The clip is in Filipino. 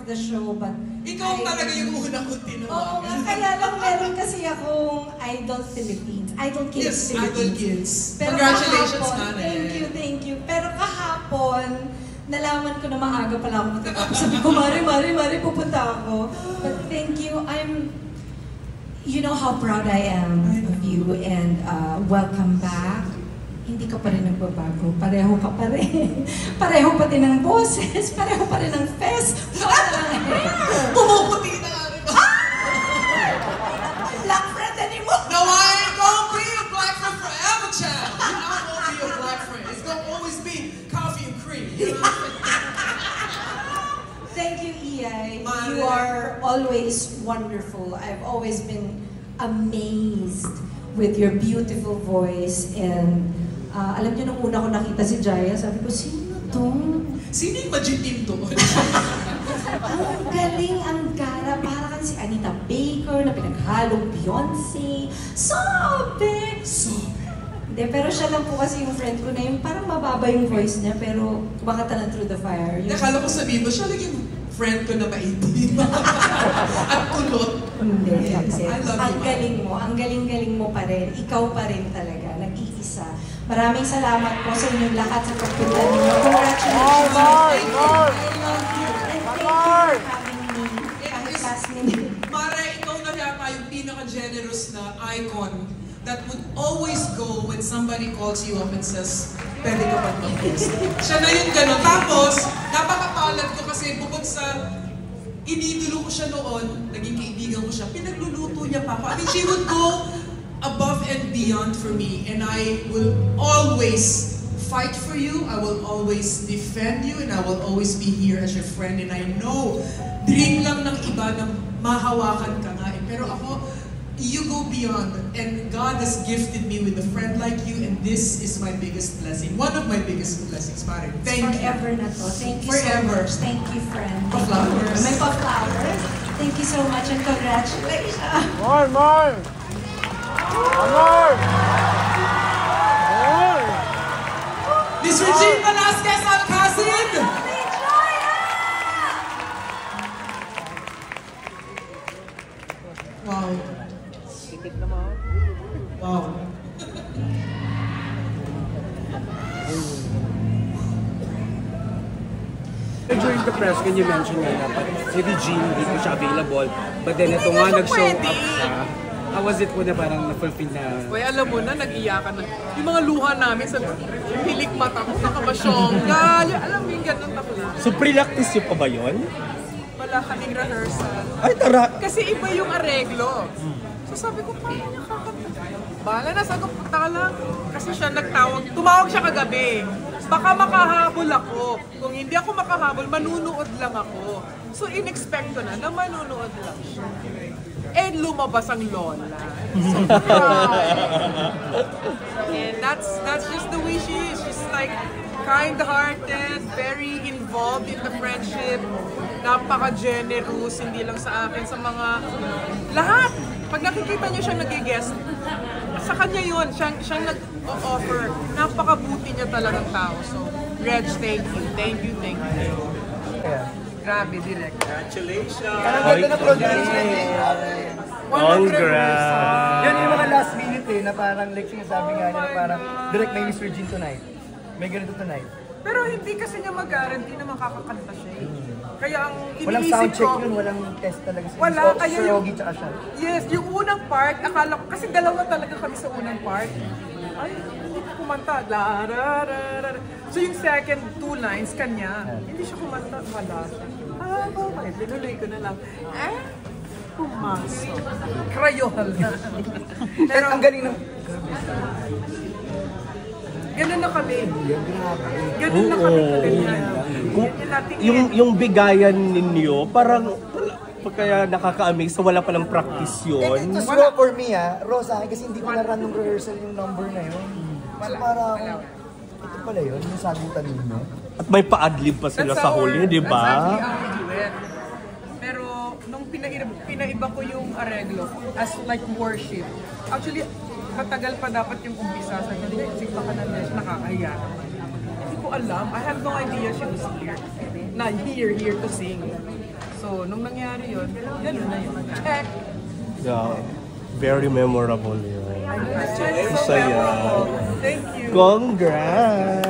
of the show, but ikaw talaga yung unang continuo. Oo nga, kaya lang meron kasi akong Idol Philippines. Idol Kids Yes, Philippines. Idol Kids. Pero Congratulations, kahapon, Mare. thank you. Pero kahapon, nalaman ko na maaga pala ako matapos. Sabi ko, Mare, pupunta ako. But thank you. You know how proud I am of you, and welcome back. Hindi ka pa rin nagbabago. Pareho ka pa rin. Pareho pa din ng boses. Pareho pa rin ng face. Pumuputi na nga rin. Black friend anymore. No, I ain't gonna be a black friend forever, child. I'm gonna be a black friend. It's gonna always be coffee and cream. You know what I'm saying? Thank you, EI. Mare. You are always wonderful. I've always been amazed with your beautiful voice, and alam niyo, nung una ko nakita si Jaya, sabi ko, sino to? Sino yung majitim to? Ang galing, ang gara. Para kan si Anita Baker na pinaghalong Beyonce. Sabi! Hindi, pero siya lang po kasi yung friend ko na yung parang mababa yung voice niya, pero kumakanta ng Through the Fire. Nakala ko sabihin mo, siya lang yung friend ko na maitim. At kulot. Hindi, kasi I love ang you, galing mo, ang galing-galing mo pa rin. Ikaw pa rin talaga, nag-iisa. Maraming salamat po sa inyong lahat sa pagpunta ninyo. Congratulations! Thank you! I love you! And thank you for having me kahit last minute. Mare, ikaw na yata yung pinaka-generous na icon that would always go when somebody calls you up and says, pwede ka ba mag-host? Siya na yung gano'n. Tapos, napakapalad ko kasi bukod sa inidulo ko siya noon, naging kaibigan ko siya, pinagluluto niya pa ako. I mean, she would go above and beyond for me, and I will always fight for you, I will always defend you, and I will always be here as your friend. And I know, dream lang ng iba na mahawakan ka nga eh. Pero ako, you go beyond, and God has gifted me with a friend like you, and this is my biggest blessing. One of my biggest blessings, Mare. Thank you. Forever na to. Thank you Forever. so much. Thank you, friend. Pa-flowers. May pa-flowers. Thank you so much, and congratulations. More! Miss Regine Velasquez Alcacid! Wow. Wow. During the press, can you mention nga na si Regine hindi po siya available, but then ito nga nag-show up siya. How was it po na parang na-fulfill na? Uy, alam mo na, nag-iyakan na. Yung mga luha namin sa hilik mata ko, nakabasyongga. Alam mo yung ganun ako na. So pre-practice niyo pa ba yun? Wala kaming rehearsal. Ay, tara! Kasi iba yung areglo. So sabi ko, paano niya kakanta? Bahala na, sabi ko, punta ka lang. Kasi siya nagtawag, tumawag siya kagabi. Baka makahabol ako. Kung hindi ako makahabol, manunood lang ako. So in-expect ko na manunood lang siya. Eh, lumabas ang lola. So proud. And that's just the way she is. She's like kind-hearted, very involved in the friendship, napaka-generous, hindi lang sa akin, sa mga lahat. Pag nakikita niyo siyang nag-guest, sa kanya yun, siyang nag-offer. Napakabuti niya talagang tao. So, Reg, thank you. Thank you. Grabe, direct. Congratulations! Parang ganda na production eh. Congrats! Yan yung mga last minute eh, na parang like sinasabi nga niya na parang direct may Miss Regine tonight. May ganito tonight. Pero hindi kasi niya mag-guarantee na makakakanta siya eh. Kaya ang Walang iniisip sound check ko, yun, walang test talaga si wala, kaya Sir yung, Ogie tsaka siya. yes, yung unang part, akala ko, kasi dalawa talaga kami sa unang part. Ay, hindi ko kumanta. La, ra, ra, ra. So yung second two lines, kanya, hindi siya kumanta, wala siya. Okay, tinuloy ko na lang. Pumasok. Krayol. Pero ang galing ng... Ganun na kami. Ganun na kami talaga. Yung bigayan ninyo, parang kaya nakaka-amaze, so wala palang practice yun. It was raw for me raw sa akin kasi hindi ko na-run ng rehearsal yung number na yun. So parang, ito pala yun, yung sagutan ninyo. At may pa-adlib pa sila sa huli, di ba? That's actually our duet. Pero nung pinaiba ko yung areglo as like worship, actually matagal pa dapat yung umpisa sa hindi, sigla ka na Nesh, nakakahiya. Hindi ko alam, I have no idea she was here. Not here to sing. So, nung nangyari yun, ganun na yun. Check! Yeah. Very memorable yun. So Saya. memorable. Thank you. Congrats!